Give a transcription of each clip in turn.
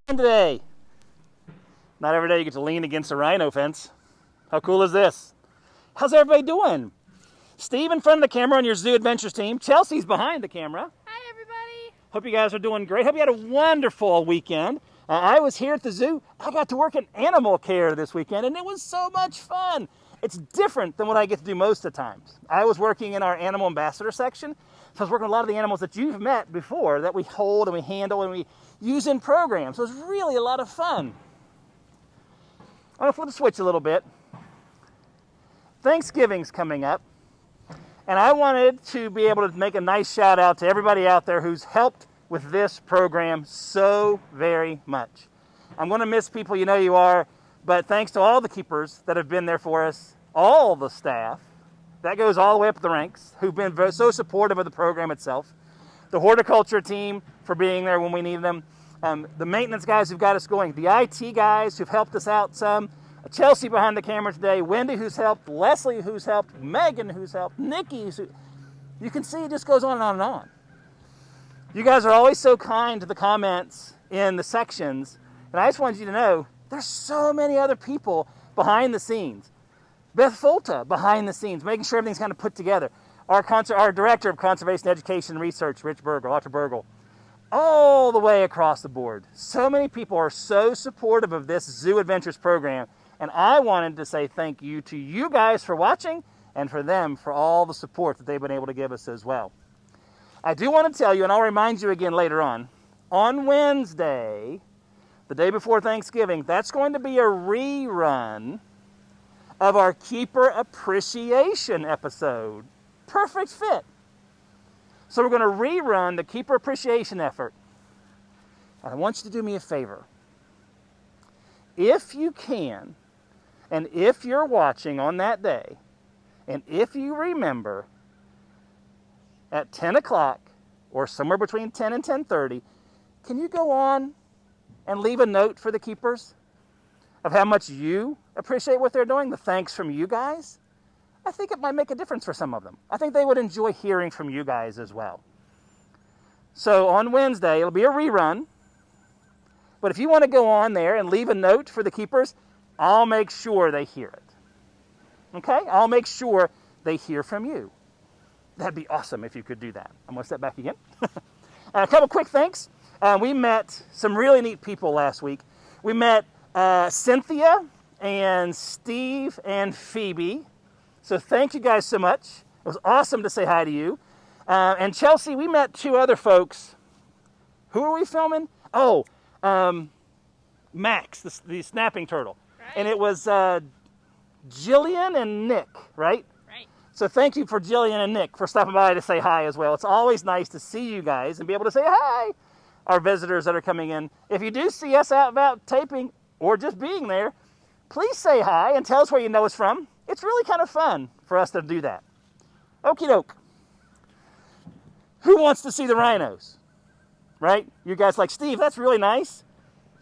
Today, not every day you get to lean against a rhino fence. How cool is this? How's everybody doing? Steve in front of the camera on your Zoo EDventures team. Chelsea's behind the camera. Hi, everybody. Hope you guys are doing great. Hope you had a wonderful weekend. I was here at the zoo. I got to work in animal care this weekend, and it was so much fun. It's different than what I get to do most of the times. I was working in our animal ambassador section, so I was working with a lot of the animals that you've met before that we hold and we handle and we use in programs. So it was really a lot of fun. I'm going to flip the switch a little bit. Thanksgiving's coming up, and I wanted to be able to make a nice shout out to everybody out there who's helped with this program so very much. I'm going to miss people, you know you are, but thanks to all the keepers that have been there for us, all the staff, that goes all the way up the ranks, who've been so supportive of the program itself, the horticulture team for being there when we need them, the maintenance guys who've got us going, the IT guys who've helped us out some, Chelsea behind the camera today, Wendy who's helped, Leslie who's helped, Megan who's helped, Nikki you can see it just goes on and on and on. You guys are always so kind to the comments in the sections, and I just wanted you to know there's so many other people behind the scenes. Beth Folta behind the scenes, making sure everything's kind of put together. Our Director of Conservation Education and Research, Rich Burgle, Dr. Burgle, all the way across the board. So many people are so supportive of this Zoo EDventures program, and I wanted to say thank you to you guys for watching and for them for all the support that they've been able to give us as well. I do want to tell you, and I'll remind you again later on Wednesday, the day before Thanksgiving, that's going to be a rerun of our Keeper Appreciation episode. Perfect fit. So we're going to rerun the Keeper Appreciation effort. And I want you to do me a favor. If you can, and if you're watching on that day, and if you remember, at 10 o'clock, or somewhere between 10 and 10:30, can you go on and leave a note for the keepers of how much you appreciate what they're doing, the thanks from you guys? I think it might make a difference for some of them. I think they would enjoy hearing from you guys as well. So on Wednesday, it'll be a rerun. But if you want to go on there and leave a note for the keepers, I'll make sure they hear it. Okay? I'll make sure they hear from you. That'd be awesome if you could do that. I'm going to step back again. A couple quick thanks. We met some really neat people last week. We met Cynthia and Steve and Phoebe. So thank you guys so much. It was awesome to say hi to you. And Chelsea, we met two other folks. Who are we filming? Oh, Max, the snapping turtle. Right. And it was Jillian and Nick, right? Right. So thank you for Jillian and Nick for stopping by to say hi as well. It's always nice to see you guys and be able to say hi, our visitors that are coming in. If you do see us out about taping or just being there, please say hi and tell us where you know us from. It's really kind of fun for us to do that. Okie doke. Who wants to see the rhinos? Right? You guys like, Steve, that's really nice,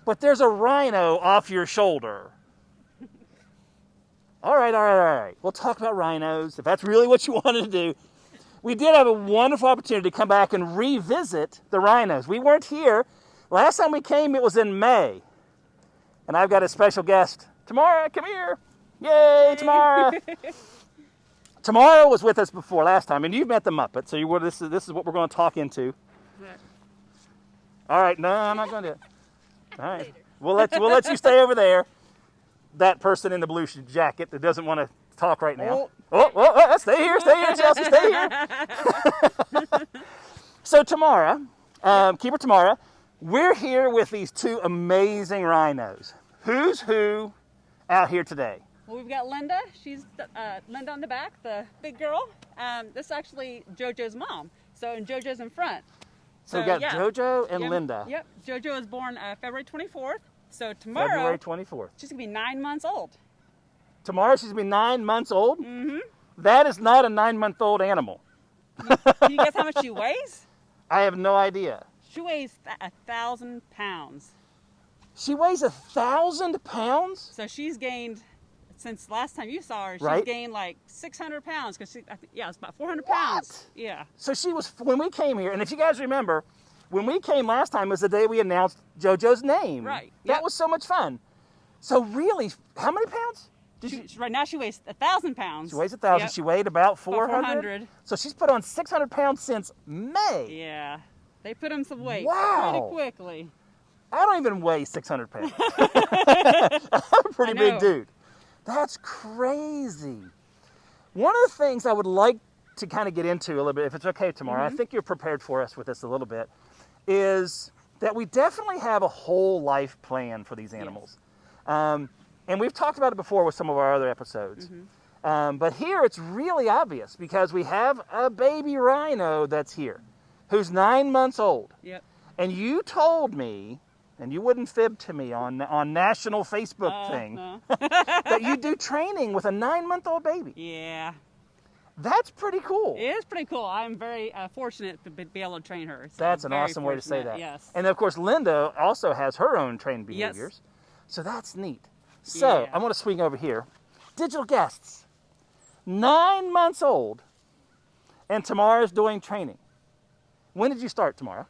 but there's a rhino off your shoulder. All right. We'll talk about rhinos if that's really what you wanted to do. We did have a wonderful opportunity to come back and revisit the rhinos. We weren't here. Last time we came, it was in May. And I've got a special guest. Tamara, come here. Yay, Tamara. Tamara was with us before last time, and you've met the Muppet, so this is what we're going to talk into. All right, no, I'm not going to. All right, we'll let you stay over there. That person in the blue jacket that doesn't want to talk right now. Oh, stay here, Chelsea, stay here. So Tamara, Keeper Tamara, we're here with these two amazing rhinos. Who's who out here today? Well, we've got Linda. She's Linda on the back, the big girl. This is actually JoJo's mom. And JoJo's in front. So we've got JoJo and Yep. Linda. Yep. JoJo was born February 24th. So tomorrow, February 24th. she's going to be 9 months old. Tomorrow she's going to be 9 months old? Mm-hmm. That is not a 9-month-old animal. Can you guess how much she weighs? I have no idea. She weighs 1,000 pounds. She weighs 1,000 pounds? So she's gained, since last time you saw her, she's Right. gained like 600 pounds. Because it's about 400 What? pounds. Yeah. So she was, when we came here, and if you guys remember, when we came last time was the day we announced JoJo's name. Right. That Yep. was so much fun. So really, how many pounds? Right now she weighs 1,000 pounds. She weighs 1,000. Yep. She weighed about 400. 400. So she's put on 600 pounds since May. Yeah. They put on some weight Wow. pretty quickly. I don't even weigh 600 pounds. I'm a pretty big dude. That's crazy. One of the things I would like to kind of get into a little bit, if it's okay tomorrow, I think you're prepared for us with this a little bit, is that we definitely have a whole life plan for these animals. And we've talked about it before with some of our other episodes. But here it's really obvious because we have a baby rhino that's here who's 9 months old. Yep. And you told me, and you wouldn't fib to me on national Facebook thing, No. that you do training with a 9-month-old baby. Yeah. That's pretty cool. It is pretty cool. I'm very fortunate to be able to train her. So That's an very awesome way to say fortunate, that. Yes. And of course, Linda also has her own trained Yes. behaviors. So that's neat. So Yeah. I'm going to swing over here. Digital guests, 9 months old, and Tamara's doing training. When did you start, Tamara,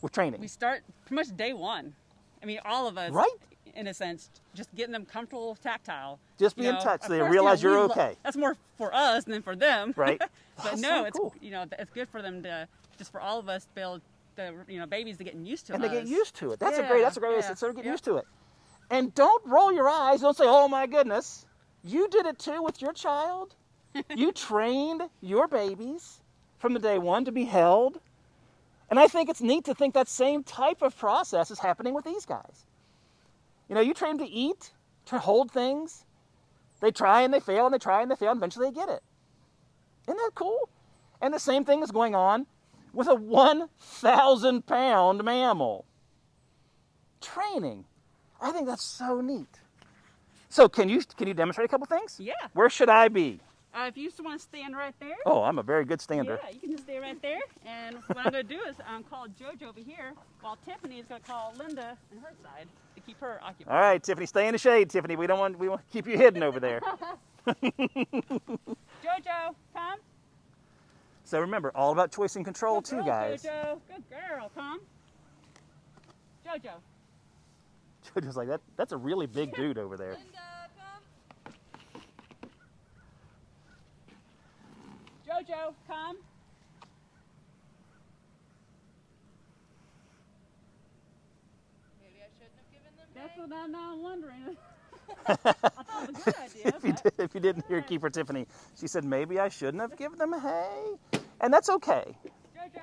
with training? We start pretty much day one. I mean, all of us, Right. in a sense, just getting them comfortable, tactile. Just be in touch so they realize you're okay. That's more for us than for them. Right. But That's no, so it's cool. it's good for them to, just for all of us to be able to, babies to get used to And us. they get used to it. That's a Yeah, great way yeah, to sort of get yeah. used to it. And don't roll your eyes. Don't say, oh my goodness. You did it too with your child. You trained your babies from the day one to be held. And I think it's neat to think that same type of process is happening with these guys. You train them to eat, to hold things. They try and they fail and they try and they fail and eventually they get it. Isn't that cool? And the same thing is going on with a 1,000-pound mammal. Training. I think that's so neat. So can you demonstrate a couple things? Yeah. Where should I be? If you just want to stand right there. Oh, I'm a very good stander. Yeah, you can just stay right there. And what I'm going to do is call JoJo over here while Tiffany is going to call Linda on her side to keep her occupied. All right, Tiffany, stay in the shade, Tiffany. We want to keep you hidden over there. JoJo, come. So remember, all about choice and control Good too, girl, guys. JoJo. Good girl, come. JoJo. JoJo's like, that's a really big dude over there. Linda, come. JoJo, come. Maybe I shouldn't have given them That's hay. what I'm now wondering. I thought it was a good idea. If you didn't hear Keeper Tiffany, she said, maybe I shouldn't have given them hay. And that's okay. JoJo.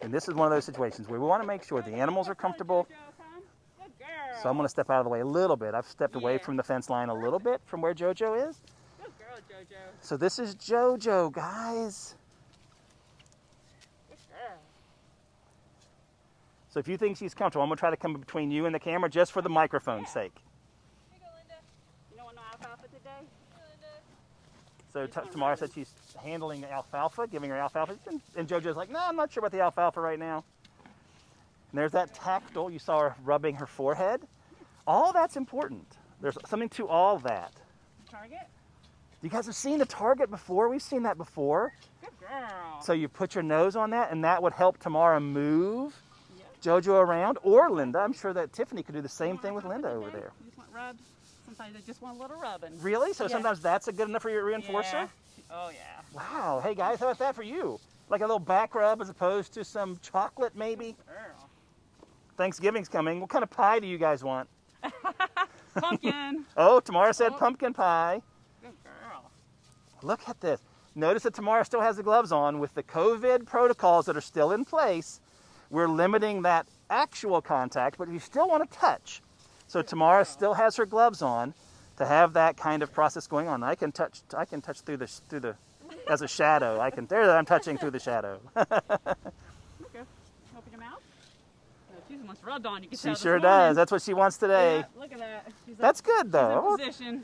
And this is one of those situations where we want to make sure the animals are comfortable. JoJo, come. Good girl. So I'm going to step out of the way a little bit. I've stepped away Yeah. from the fence line a little bit from where JoJo is. Good girl, JoJo. So this is JoJo, guys. Good girl. So if you think she's comfortable, I'm going to try to come between you and the camera just for the microphone's sake. Here you go, Linda. You don't want no alfalfa today? Here, Linda. So Tamara said she's handling the alfalfa, giving her alfalfa. And JoJo's like, no, I'm not sure about the alfalfa right now. And there's that tactile. You saw her rubbing her forehead. All that's important. There's something to all that. Target? You guys have seen the target before. We've seen that before. Good girl. So you put your nose on that, and that would help Tamara move Yep. JoJo around, or Linda. I'm sure that Tiffany could do the same thing with Linda over there. You just want rubs? Sometimes they just want a little rubbing. Really? So Yeah. sometimes that's a good enough for your reinforcer? Yeah. Oh, yeah. Wow. Hey, guys, how about that for you? Like a little back rub as opposed to some chocolate, maybe? Girl. Thanksgiving's coming. What kind of pie do you guys want? Pumpkin. Oh, Tamara said Oh. pumpkin pie. Good girl. Look at this. Notice that Tamara still has the gloves on. With the COVID protocols that are still in place, we're limiting that actual contact, but you still want to touch. So Tamara still has her gloves on to have that kind of process going on. I can touch through the as a shadow. I'm touching through the shadow. Okay. Open your mouth. No, she wants rubbed on. You can She tell this sure morning. does. That's what she wants today. Yeah, look at that. She's That's up, good she's though. in position.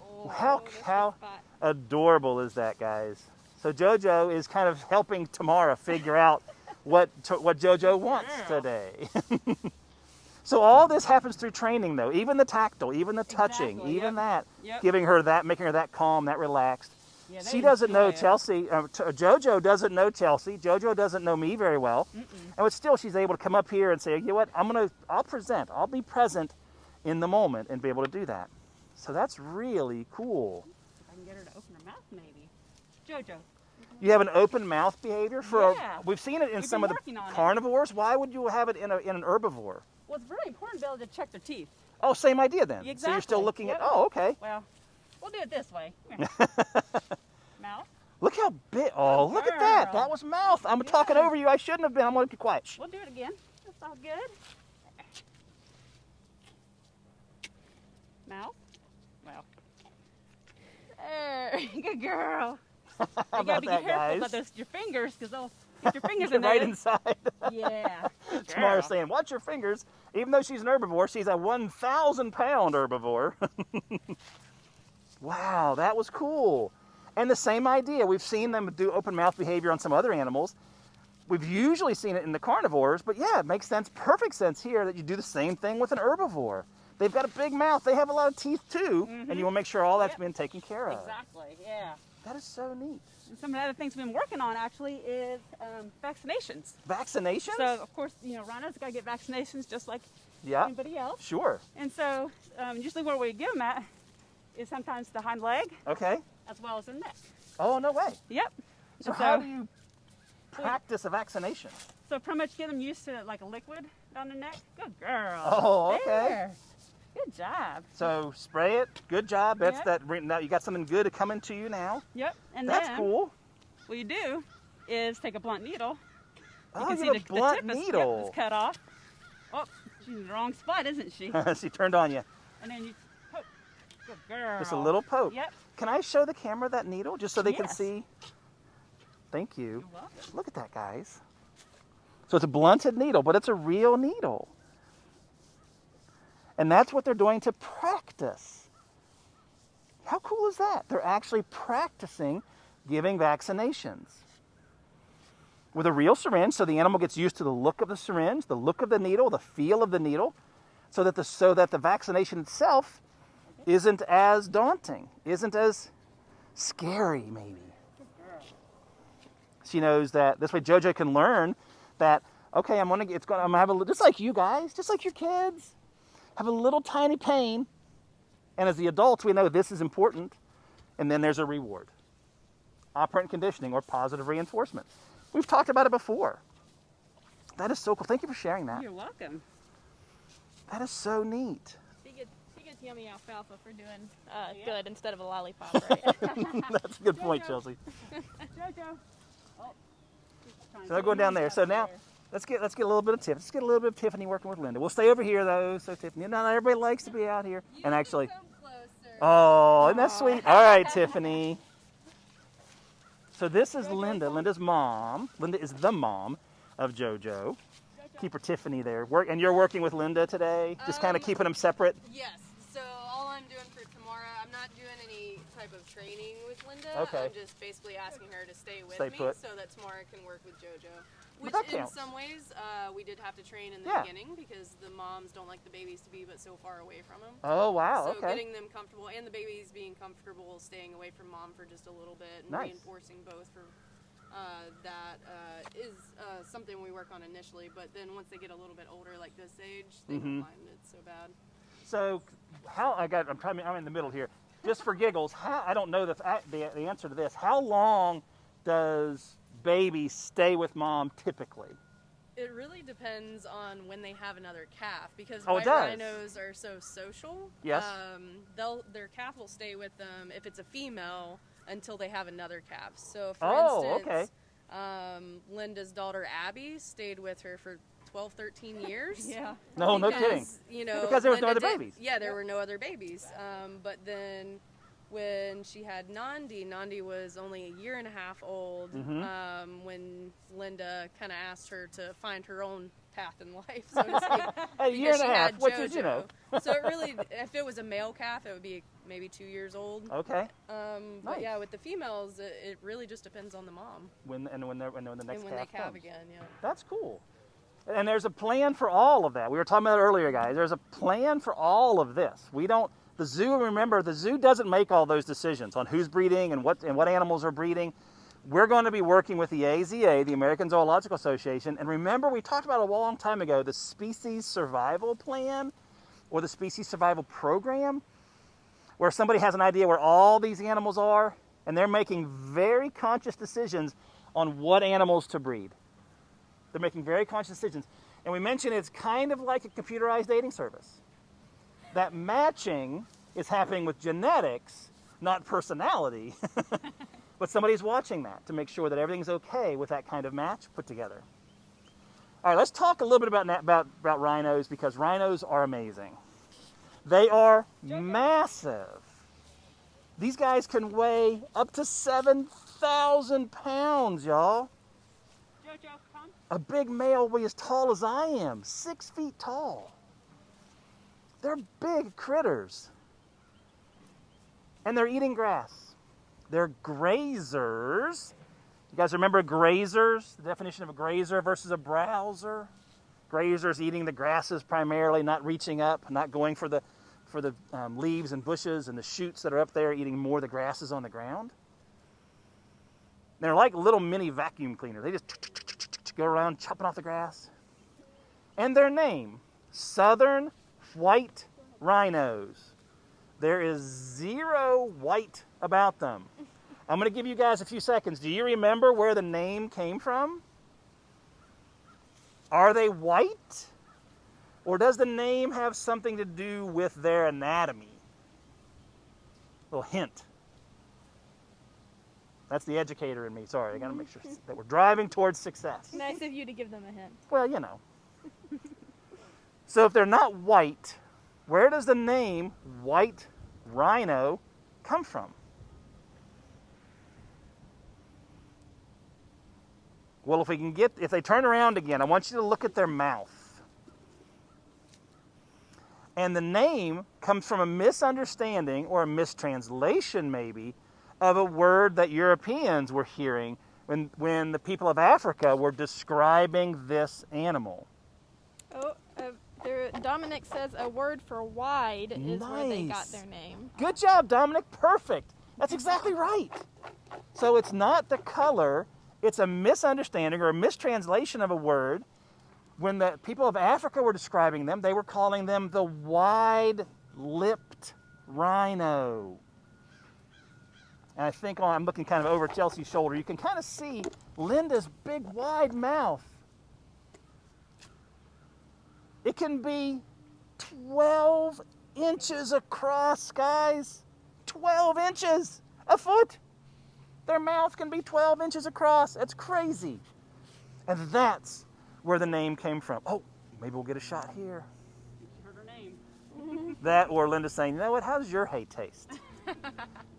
Oh, How this is how fat. adorable is that, guys? So JoJo is kind of helping Tamara figure out what JoJo wants Girl. today. So all this happens through training, though. Even the tactile, even the touching, Exactly, even yep. that, Yep. giving her that, making her that calm, that relaxed. Yeah, they She doesn't know enjoy it. Chelsea. JoJo doesn't know Chelsea. JoJo doesn't know me very well. And but still, she's able to come up here and say, you know what, I'll present. I'll be present in the moment and be able to do that. So that's really cool. If I can get her to open her mouth, maybe. JoJo. You have an open mouth behavior for. Yeah. We've seen it in We've some been of working the on it. carnivores. Why would you have it in an herbivore? Well, it's very important to be able to check their teeth. Oh, same idea then. So you're still Exactly. looking Yep. at. Oh, okay. Well, we'll do it this way. Here. Mouth. Look how big. Oh, look at that. Girl. That was mouth. I'm Yeah. talking over you. I shouldn't have been. I'm going to be quiet. Shh. We'll do it again. That's all good. Mouth. Well. There. Good girl. How You gotta about be that, careful guys? about your fingers, because they'll get your fingers in Right there. inside. Yeah. Good Tamara's girl. saying, watch your fingers. Even though she's an herbivore, she's a 1,000-pound herbivore. Wow, that was cool. And the same idea. We've seen them do open mouth behavior on some other animals. We've usually seen it in the carnivores, but yeah, it makes sense, perfect sense here that you do the same thing with an herbivore. They've got a big mouth. They have a lot of teeth too, and you want to make sure all that's Yep. been taken care of. Exactly, yeah. That is so neat. And some of the other things we've been working on actually is vaccinations. Vaccinations? So, of course, Rhino's got to get vaccinations just like yeah, anybody else. sure. And so, usually where we give them at is sometimes the hind leg Okay. as well as the neck. Oh, no way. Yep. So And how do you practice a vaccination? So pretty much get them used to like a liquid down the neck. Good girl. Oh, okay. There. Good job. So spray it. Good job. That's Yep. that. Now you got something good coming to you now. Yep. And That's then cool. what you do is take a blunt needle. Oh, can you see have a blunt the tip is, needle. Yep, it's cut off. Oh, she's in the wrong spot, isn't she? She turned on you. And then you poke. Good girl. Just a little poke. Yep. Can I show the camera that needle just so they can Yes. see? Thank you. You're welcome. Look at that, guys. So it's a blunted needle, but it's a real needle. And that's what they're doing to practice. How cool is that? They're actually practicing giving vaccinations with a real syringe, so the animal gets used to the look of the syringe, the look of the needle, the feel of the needle, so that the vaccination itself isn't as daunting, isn't as scary, maybe. She knows that this way JoJo can learn that, okay, I'm gonna have just like you guys, just like your kids, have a little tiny pain, and as the adults we know this is important, and then there's a reward. Operant conditioning or positive reinforcement. We've talked about it before. That is so cool. Thank you for sharing that. You're welcome. That is so neat. She gets yummy alfalfa for doing Yeah. good instead of a lollipop, right? That's a good point, JoJo. Chelsea. JoJo. Oh. So they're going down there. So now let's get a little bit of Tiffany. Let's get a little bit of Tiffany working with Linda. We'll stay over here though. So Tiffany, not everybody likes to be out here. And actually, Come closer. oh, isn't that sweet? All right, Tiffany. So this is Linda. Linda's mom. Linda is the mom of JoJo. Keep her Tiffany there. And you're working with Linda today, just kind of keeping them separate. Yes. So all I'm doing for tomorrow, I'm not doing any type of training with Linda. Okay. I'm just basically asking her to stay with Stay me put. so that tomorrow I can work with JoJo. But Which that in counts. some ways we did have to train in the Yeah. beginning because the moms don't like the babies to be but so far away from them. Oh wow. So Okay. getting them comfortable and the babies being comfortable staying away from mom for just a little bit and Nice. reinforcing both for that is something we work on initially, but then once they get a little bit older, like this age, they don't mind it so bad. So I'm in the middle here. Just for giggles, I don't know the answer to this. How long does babies stay with mom typically? It really depends on when they have another calf because Oh, it white does. rhinos are so social. Yes. Their calf will stay with them if it's a female until they have another calf. So for Oh, instance, Linda's daughter Abby stayed with her for 12, 13 years. Yeah. No, no Because, kidding. You know, Because there was no Linda other babies. Yeah, there were no other babies. But then when she had Nandi was only a year and a half old when Linda kind of asked her to find her own path in life, so to speak. A year because and a she half, had which is, JoJo. So it really, if it was a male calf, it would be maybe 2 years old. Okay. But Nice. yeah, with the females, it really just depends on the mom When the next and when calf they calve comes. again. Yeah. That's cool. And there's a plan for all of that. We were talking about it earlier, guys. There's a plan for all of this. We don't The zoo, remember, the zoo doesn't make all those decisions on who's breeding and what animals are breeding. We're going to be working with the AZA, the American Zoological Association. And remember, we talked about a long time ago, the Species Survival Plan or the Species Survival Program, where somebody has an idea where all these animals are, and they're making very conscious decisions on what animals to breed. They're making very conscious decisions. And we mentioned it's kind of like a computerized dating service. That matching is happening with genetics, not personality. But somebody's watching that to make sure that everything's okay with that kind of match put together. All right, let's talk a little bit about rhinos, because rhinos are amazing. They are massive. These guys can weigh up to 7,000 pounds, y'all. Jojo, come. A big male will be as tall as I am, 6 feet tall. They're big critters. And they're eating grass. They're grazers. You guys remember grazers? The definition of a grazer versus a browser? Grazers eating the grasses primarily, not reaching up, not going for the leaves and bushes and the shoots that are up there, eating more of the grasses on the ground. They're like little mini vacuum cleaners. They just go around chopping off the grass. And their name, Southern White Rhinos. There is zero white about them. I'm going to give you guys a few seconds. Do you remember where the name came from? Are they white? Or does the name have something to do with their anatomy? A little hint. That's the educator in me. Sorry, I got to make sure that we're driving towards success. Nice of you to give them a hint. Well, you know. So if they're not white, where does the name white rhino come from? Well, if they turn around again, I want you to look at their mouth. And the name comes from a misunderstanding or a mistranslation maybe of a word that Europeans were hearing when the people of Africa were describing this animal. Oh, Dominic says a word for wide is where they got Nice. their name. Good job, Dominic. Perfect. That's exactly right. So it's not the color. It's a misunderstanding or a mistranslation of a word. When the people of Africa were describing them, they were calling them the wide-lipped rhino. And I think I'm looking kind of over Chelsea's shoulder. You can kind of see Linda's big, wide mouth. It can be 12 inches across, guys. 12 inches, a foot. Their mouth can be 12 inches across. That's crazy. And that's where the name came from. Oh, maybe we'll get a shot here. You heard her name. That or Linda saying, you know what, how does your hay taste?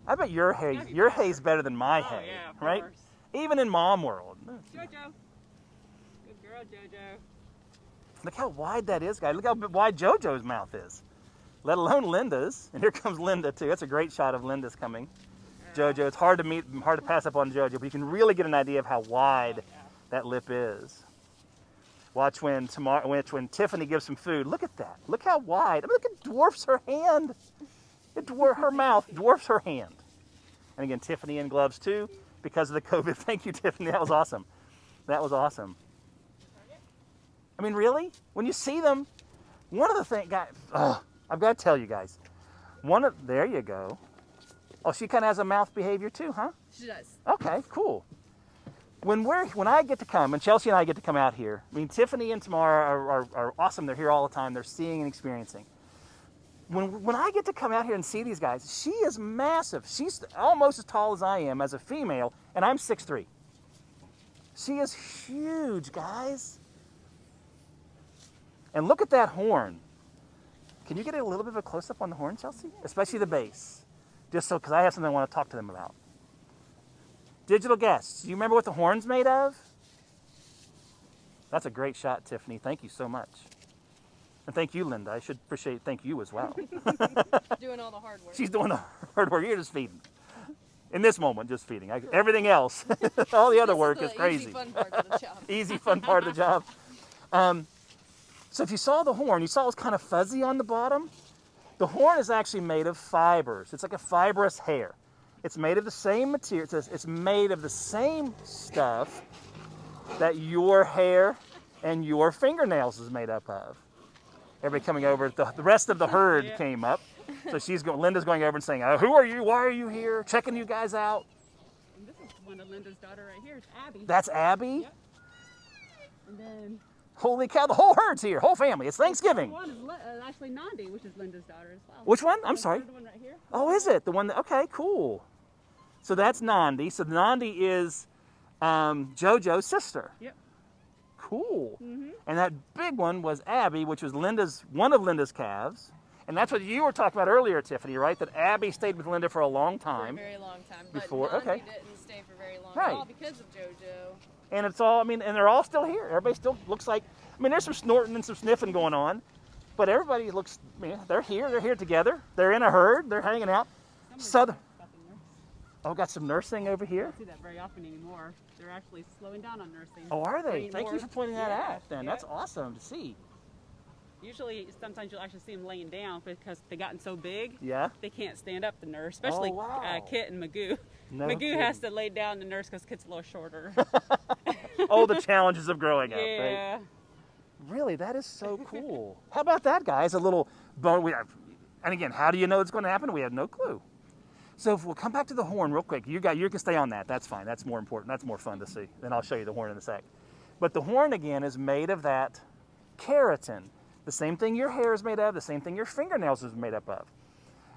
I bet your hay's better than my hay, yeah, of right? course. Even in mom world. Jojo. Good girl, Jojo. Look how wide that is, guys. Look how wide JoJo's mouth is, let alone Linda's. And here comes Linda, too. That's a great shot of Linda's coming. JoJo, it's hard to pass up on JoJo, but you can really get an idea of how wide that lip is. Watch when Tiffany gives some food. Look at that. Look how wide. I mean, look, it dwarfs her hand. Her mouth dwarfs her hand. And again, Tiffany in gloves, too, because of the COVID. Thank you, Tiffany. That was awesome. That was awesome. I mean, really? When you see them, one of the things, guys, I've got to tell you guys. There you go. Oh, she kind of has a mouth behavior too, huh? She does. Okay, cool. When I get to come, and Chelsea and I get to come out here, I mean, Tiffany and Tamara are awesome. They're here all the time. They're seeing and experiencing. When I get to come out here and see these guys, she is massive. She's almost as tall as I am as a female, and I'm 6'3". She is huge, guys. And look at that horn. Can you get a little bit of a close-up on the horn, Chelsea? Especially the base. Just so, because I have something I want to talk to them about. Digital guests, do you remember what the horn's made of? That's a great shot, Tiffany. Thank you so much. And thank you, Linda. I should thank you as well. Doing all the hard work. She's doing the hard work. You're just feeding. In this moment, just feeding. Everything else, all the other work is crazy. Easy, fun part of the job. Easy, fun part of the job. So if you saw the horn, you saw it was kind of fuzzy on the bottom. The horn is actually made of fibers. It's like a fibrous hair. It's made of the same material. It's made of the same stuff that your hair and your fingernails is made up of. Everybody coming over. The rest of the herd came up. So Linda's going over and saying, who are you? Why are you here? Checking you guys out. And this is one of Linda's daughter right here. It's Abby. That's Abby? Yep. And then... Holy cow, the whole herd's here. Whole family. It's Thanksgiving. One is actually Nandi, which is Linda's daughter as well. Which one? I'm sorry. The one right here. Oh, is it? The one that, okay, cool. So that's Nandi. So Nandi is JoJo's sister. Yep. Cool. Mm-hmm. And that big one was Abby, which was one of Linda's calves. And that's what you were talking about earlier, Tiffany, right? That Abby stayed with Linda for a long time. For a very long time. Before, but Nandi okay. didn't stay for very long Right. at all because of JoJo. And it's all, and they're all still here. Everybody still looks like, there's some snorting and some sniffing going on. But everybody looks, they're here. They're here together. They're in a herd. They're hanging out. Got some nursing over here. I don't see that very often anymore. They're actually slowing down on nursing. Oh, are they? Getting Thank more- you for pointing that Yeah, out then. yeah. That's awesome to see. Usually, sometimes you'll actually see them laying down because they've gotten so big, Yeah? they can't stand up to nurse, especially wow. Kit and Magoo. No Magoo kidding. has to lay down to nurse because Kit's a little shorter. Oh, the challenges of growing up, right? Yeah. Really, that is so cool. How about that, guys? A little bone. And again, how do you know it's going to happen? We have no clue. So if we'll come back to the horn real quick. You can stay on that. That's fine. That's more important. That's more fun to see. Then I'll show you the horn in a sec. But the horn, again, is made of that keratin. The same thing your hair is made of, the same thing your fingernails is made up of.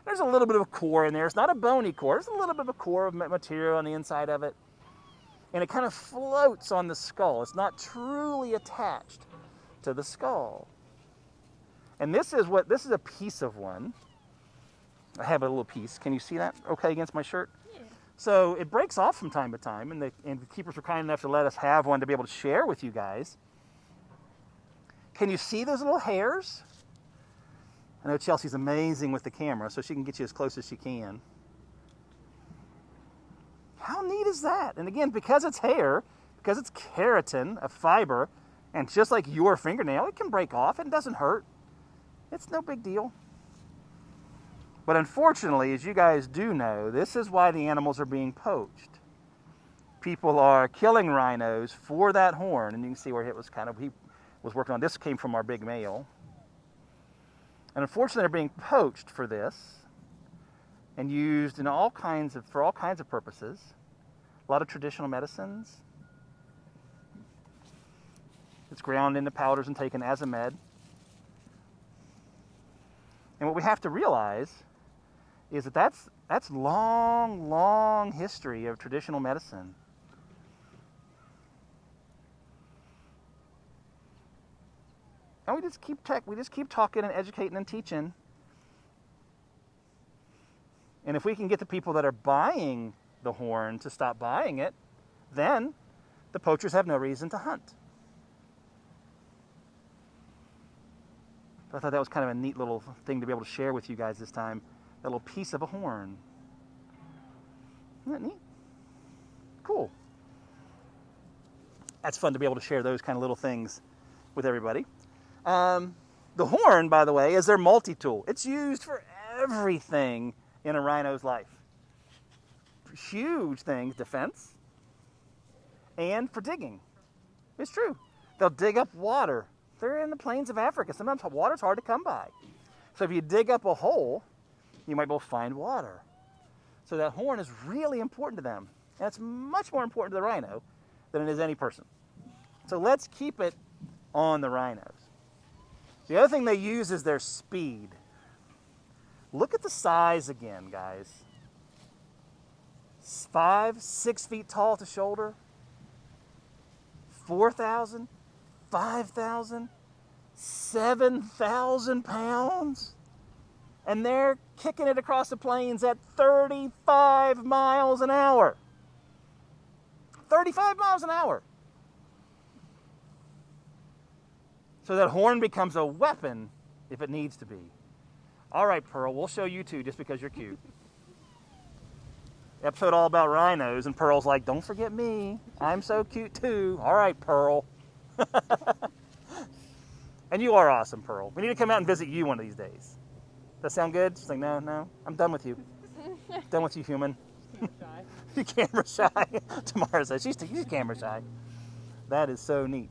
There's a little bit of a core in there. It's not a bony core. There's a little bit of a core of material on the inside of it. And it kind of floats on the skull. It's not truly attached to the skull. And this is a piece of one. I have a little piece. Can you see that okay against my shirt? Yeah. So it breaks off from time to time, and the keepers were kind enough to let us have one to be able to share with you guys. Can you see those little hairs? I know Chelsea's amazing with the camera, so she can get you as close as she can. How neat is that? And again, because it's hair, because it's keratin, a fiber, and just like your fingernail, it can break off. It doesn't hurt. It's no big deal. But unfortunately, as you guys do know, this is why the animals are being poached. People are killing rhinos for that horn, and you can see where he was working on. This came from our big male. And unfortunately, they're being poached for this and used for all kinds of purposes. A lot of traditional medicines. It's ground into powders and taken as a med. And what we have to realize is that's long, long history of traditional medicine. And we just keep talking and educating and teaching. And if we can get the people that are buying the horn to stop buying it, then the poachers have no reason to hunt. I thought that was kind of a neat little thing to be able to share with you guys this time. That little piece of a horn. Isn't that neat? Cool. That's fun to be able to share those kind of little things with everybody. The horn, by the way, is their multi-tool. It's used for everything in a rhino's life. Huge things, defense, and for digging. It's true. They'll dig up water. They're in the plains of Africa. Sometimes water's hard to come by. So if you dig up a hole, you might be able to find water. So that horn is really important to them. And it's much more important to the rhino than it is any person. So let's keep it on the rhinos. The other thing they use is their speed. Look at the size again, guys. 5, 6 feet tall at the shoulder. 4,000, 5,000, 7,000 pounds. And they're kicking it across the plains at 35 miles an hour. 35 miles an hour. So that horn becomes a weapon if it needs to be. All right, Pearl, we'll show you too just because you're cute. Episode all about rhinos, and Pearl's like, don't forget me. I'm so cute too. All right, Pearl. And you are awesome, Pearl. We need to come out and visit you one of these days. that sound good? She's like, no, I'm done with you. Done with you, human. You're camera shy. Tamara says she's camera shy. That is so neat.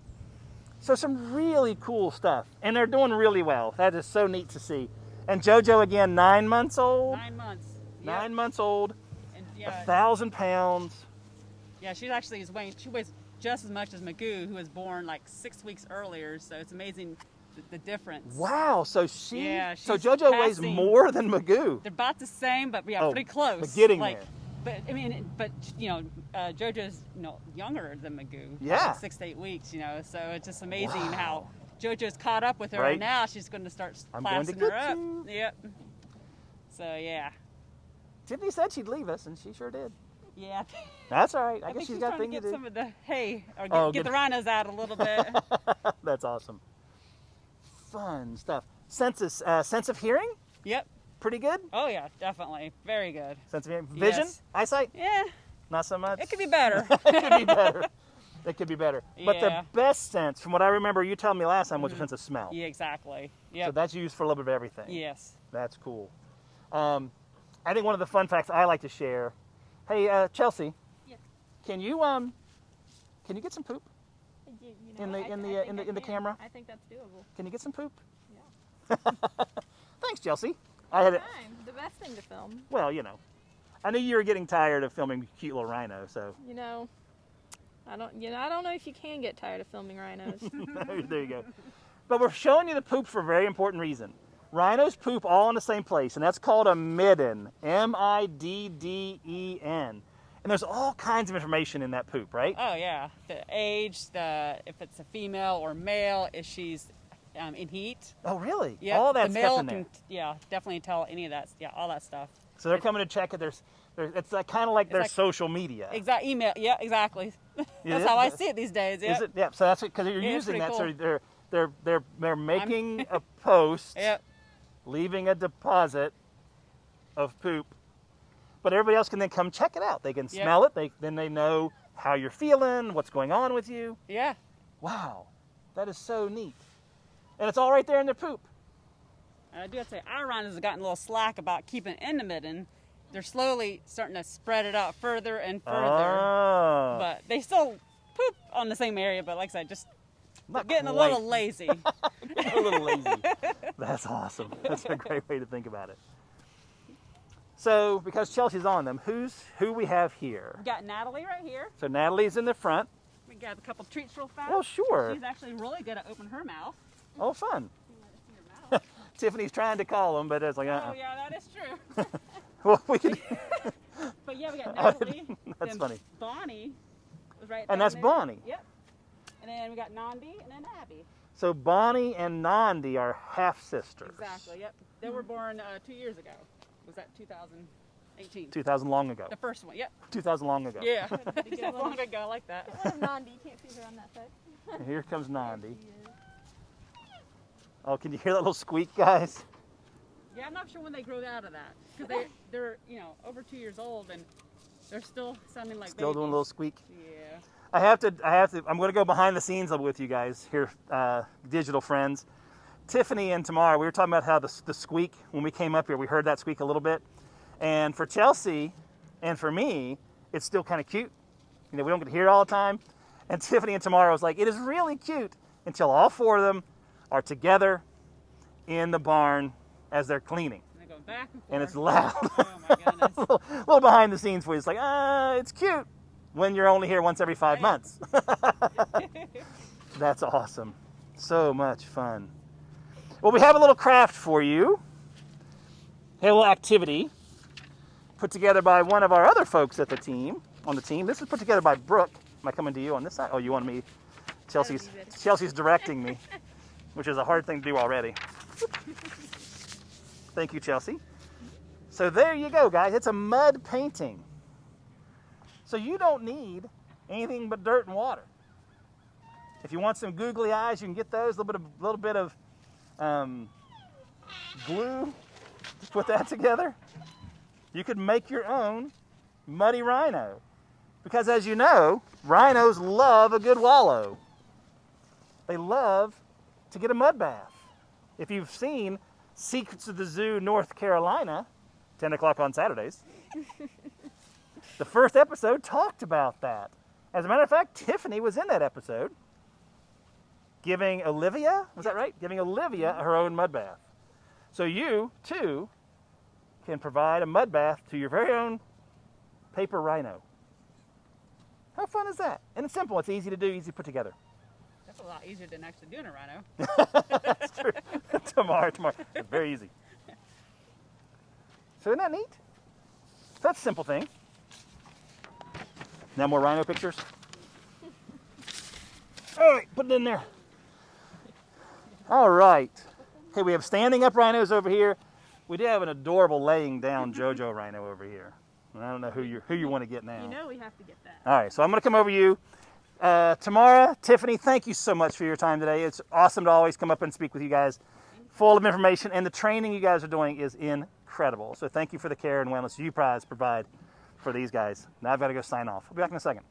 So some really cool stuff. And they're doing really well. That is so neat to see. And JoJo, again, 9 months old. 9 months. 9 months old. And 1,000 pounds. Yeah, she weighs just as much as Magoo, who was born like 6 weeks earlier. So it's amazing the difference. Wow. So so JoJo weighs passing. More than Magoo. They're about the same, but pretty close. But getting like, there. But JoJo's younger than Magoo. Yeah. Like 6 to 8 weeks. So it's just amazing how JoJo's caught up with her, and now she's going to start classing her up. Yep. So yeah. Tiffany said she'd leave us, and she sure did. Yeah. That's all right. I I guess think she's got trying things to to get do. some of the hay, or get the rhinos out a little bit. That's awesome. Fun stuff. Sense of hearing? Yep. Pretty good? Oh yeah, definitely. Very good. Sense of hearing. Vision? Yes. Eyesight? Yeah. Not so much? It could be better. It could be better. It could be better. But the Yeah. best sense, from what I remember you telling me last time, was the sense of smell. Yeah, exactly. So Yep. that's used for a little bit of everything. Yes. That's cool. I think one of the fun facts I like to share. Hey, Chelsea. Yes. Can you get some poop in the camera? I think that's doable. Can you get some poop? Yeah. Thanks, Chelsea. I had it. Time. The best thing to film. Well, I knew you were getting tired of filming cute little Rhino, so I don't know if you can get tired of filming rhinos. there you go. But we're showing you the poop for a very important reason. Rhinos poop all in the same place, and that's called a midden. M-I-D-D-E-N. And there's all kinds of information in that poop, right? Oh yeah. The age, if it's a female or male, if she's in heat. Oh, really? Yeah. All that the stuff male in there. can, definitely tell any of that. Yeah, all that stuff. So they're coming to check it. It's kind of like their social media. Email. Yeah, exactly. That's how I see it these days. Yeah. Is it? Yeah. So that's because you're Yeah, it's using that. pretty So they're making a post, Yep. leaving a deposit of poop, but everybody else can then come check it out. They can smell it. Then they know how you're feeling, what's going on with you. Yeah. Wow, that is so neat. And it's all right there in their poop. And I do have to say, our rhinos have gotten a little slack about keeping it in the midden. They're slowly starting to spread it out further and further. Oh. But they still poop on the same area, but like I said, just Not getting quite. a little lazy. A little lazy. That's awesome. That's a great way to think about it. So, because Chelsea's on them, who we have here? We got Natalie right here. So Natalie's in the front. We got a couple treats real fast. Well, sure. She's actually really good at opening her mouth. Oh, fun. You want to see her mouth? Tiffany's trying to call them, but it's like, Oh yeah, that is true. Well, we can. But yeah, we got Natalie. That's then funny. Bonnie was right And down that's there. Bonnie. Yep. And then we got Nandi and then Abby. So Bonnie and Nandi are half sisters. Exactly. Yep. They were born 2 years ago. Was that 2018? 2,000 long ago. The first one. Yep. 2,000 long ago. Yeah. That's long ago. I like that. What if Nandi? You can't see her on that side. Here comes Nandi. Oh, can you hear that little squeak, guys? Yeah, I'm not sure when they grow out of that because they're over 2 years old and they're still sounding like Still babies. doing a little squeak. Yeah. I have to, I'm going to go behind the scenes with you guys here, digital friends. Tiffany and Tamara, we were talking about how the squeak, when we came up here, we heard that squeak a little bit. And for Chelsea and for me, it's still kind of cute. We don't get to hear it all the time. And Tiffany and Tamara was like, it is really cute until all four of them are together in the barn as they're cleaning. And they go back and forth. And it's loud. Oh my goodness. a little behind the scenes for you. It's like, it's cute when you're only here once every 5 months. That's awesome. So much fun. Well, we have a little craft for you. A little activity put together by one of our other folks at the team, on the team. This is put together by Brooke. Am I coming to you on this side? Oh, you want me? Chelsea's directing me, which is a hard thing to do already. Thank you, Chelsea. So there you go, guys. It's a mud painting. So you don't need anything but dirt and water. If you want some googly eyes, you can get those. A little bit of glue. Just put that together. You could make your own muddy rhino. Because as you know, rhinos love a good wallow. They love to get a mud bath. If you've seen Secrets of the Zoo, North Carolina, 10 o'clock on Saturdays. The first episode talked about that. As a matter of fact, Tiffany was in that episode giving Olivia, was that right? Giving Olivia her own mud bath. So you, too, can provide a mud bath to your very own paper rhino. How fun is that? And it's simple. It's easy to do, easy to put together. That's a lot easier than actually doing a rhino. That's true. tomorrow. It's very easy. So isn't that neat? So that's a simple thing. Now more rhino pictures. All right, put it in there. All right. Okay, we have standing up rhinos over here. We do have an adorable laying down JoJo rhino over here. I don't know who you want to get now. You know we have to get that. All right, so I'm going to come over to you. Tamara, Tiffany, thank you so much for your time today. It's awesome to always come up and speak with you guys. Full of information, and the training you guys are doing is incredible. So thank you for the care and wellness you provide for these guys. Now I've got to go sign off. I'll be back in a second.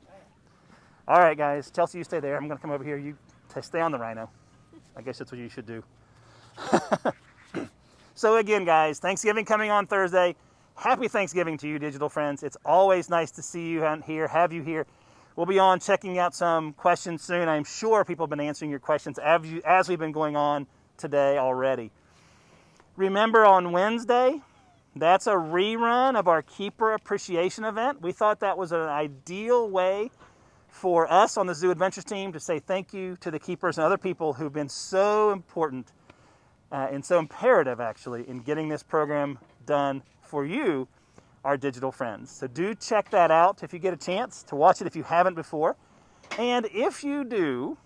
All right, guys. Chelsea, you stay there. I'm going to come over here. You stay on the rhino. I guess that's what you should do. So again, guys, Thanksgiving coming on Thursday. Happy Thanksgiving to you, digital friends. It's always nice to see you here, have you here. We'll be on checking out some questions soon. I'm sure people have been answering your questions as we've been going on today already. Remember on Wednesday, that's a rerun of our Keeper Appreciation event. We thought that was an ideal way for us on the Zoo EDventures team to say thank you to the keepers and other people who've been so important and so imperative, actually, in getting this program done for you, our digital friends. So do check that out if you get a chance to watch it if you haven't before. And if you do,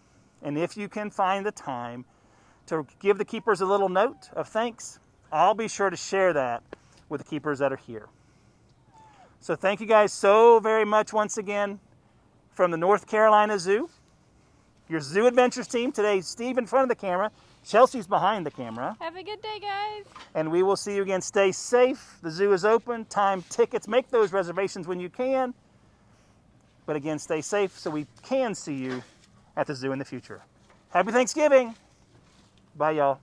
and if you can find the time to give the keepers a little note of thanks, I'll be sure to share that with the keepers that are here. So thank you guys so very much once again from the North Carolina Zoo. Your Zoo EDventures team today, Steve in front of the camera, Chelsea's behind the camera. Have a good day, guys. And we will see you again. Stay safe. The zoo is open. Time tickets. Make those reservations when you can. But again, stay safe so we can see you at the zoo in the future. Happy Thanksgiving. Bye, y'all.